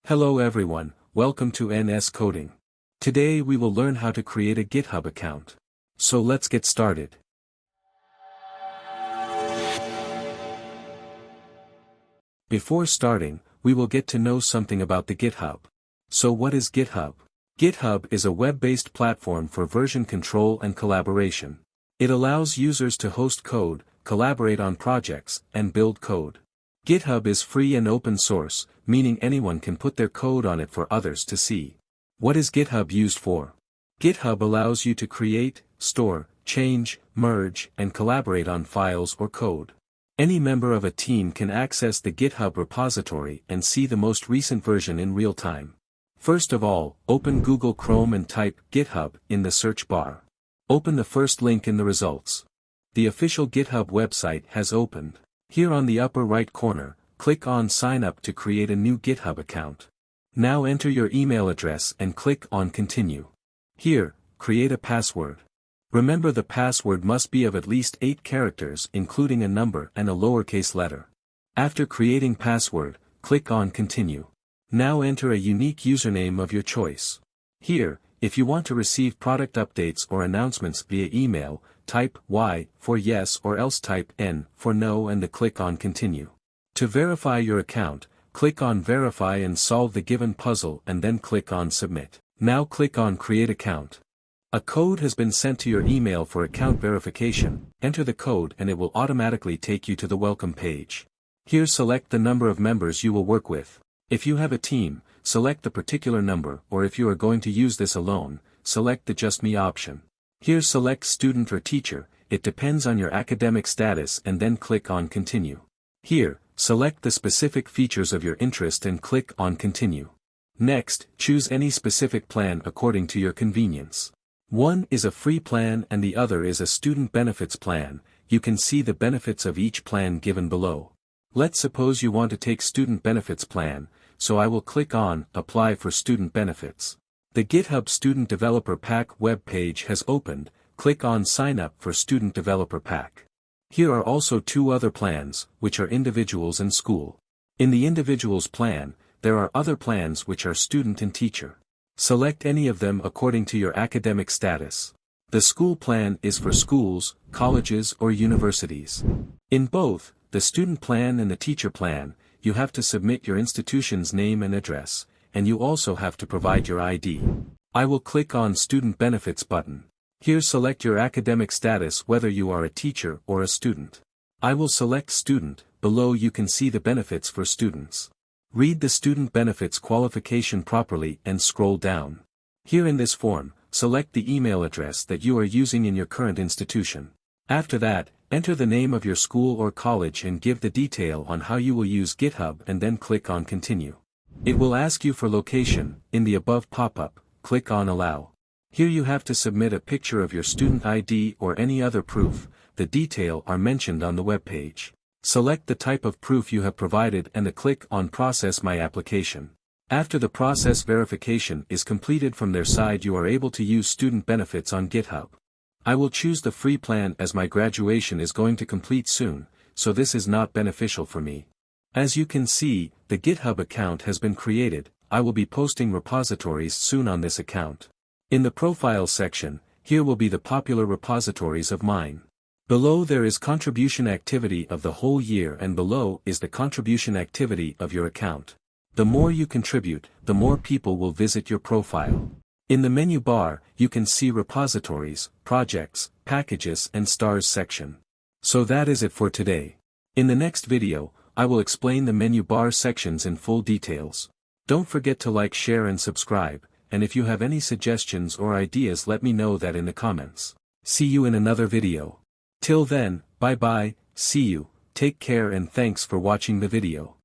Hello everyone, welcome to NS Coding. Today we will learn how to create a GitHub account. So let's get started. Before starting, we will get to know something about the GitHub. So what is GitHub? GitHub is a web-based platform for version control and collaboration. It allows users to host code, collaborate on projects, and build code. GitHub is free and open source, meaning anyone can put their code on it for others to see. What is GitHub used for? GitHub allows you to create, store, change, merge, and collaborate on files or code. Any member of a team can access the GitHub repository and see the most recent version in real time. First of all, open Google Chrome and type GitHub in the search bar. Open the first link in the results. The official GitHub website has opened. Here on the upper right corner, click on Sign Up to create a new GitHub account. Now enter your email address and click on Continue. Here, create a password. Remember the password must be of at least 8 characters including a number and a lowercase letter. After creating password, click on Continue. Now enter a unique username of your choice. Here, if you want to receive product updates or announcements via email, type Y for yes or else type N for no and click on Continue. To verify your account, click on Verify and solve the given puzzle and then click on Submit. Now click on Create Account. A code has been sent to your email for account verification. Enter the code and it will automatically take you to the welcome page. Here select the number of members you will work with. If you have a team, select the particular number, or if you are going to use this alone, select the Just Me option. Here select student or teacher, it depends on your academic status and then click on Continue. Here, select the specific features of your interest and click on Continue. Next, choose any specific plan according to your convenience. One is a free plan and the other is a student benefits plan. You can see the benefits of each plan given below. Let's suppose you want to take student benefits plan, so I will click on Apply for Student Benefits. The GitHub Student Developer Pack web page has opened. Click on Sign Up for Student Developer Pack. Here are also 2 other plans, which are individuals and school. In the individuals plan, there are other plans which are student and teacher. Select any of them according to your academic status. The school plan is for schools, colleges or universities. In both, the student plan and the teacher plan, you have to submit your institution's name and address, and you also have to provide your ID. I will click on Student Benefits button. Here select your academic status whether you are a teacher or a student. I will select Student. Below you can see the benefits for students. Read the student benefits qualification properly and scroll down. Here in this form, select the email address that you are using in your current institution. After that, enter the name of your school or college and give the detail on how you will use GitHub and then click on Continue. It will ask you for location. In the above pop-up, click on Allow. Here you have to submit a picture of your student ID or any other proof. The details are mentioned on the web page. Select the type of proof you have provided and click on Process My Application. After the process verification is completed from their side, you are able to use student benefits on GitHub. I will choose the free plan as my graduation is going to complete soon, so this is not beneficial for me. As you can see, the GitHub account has been created. I will be posting repositories soon on this account. In the Profile section, here will be the popular repositories of mine. Below there is contribution activity of the whole year and below is the contribution activity of your account. The more you contribute, the more people will visit your profile. In the menu bar, you can see repositories, projects, packages and stars section. So that is it for today. In the next video, I will explain the menu bar sections in full details. Don't forget to like, share and subscribe, and if you have any suggestions or ideas let me know that in the comments. See you in another video. Till then, bye bye, see you, take care and thanks for watching the video.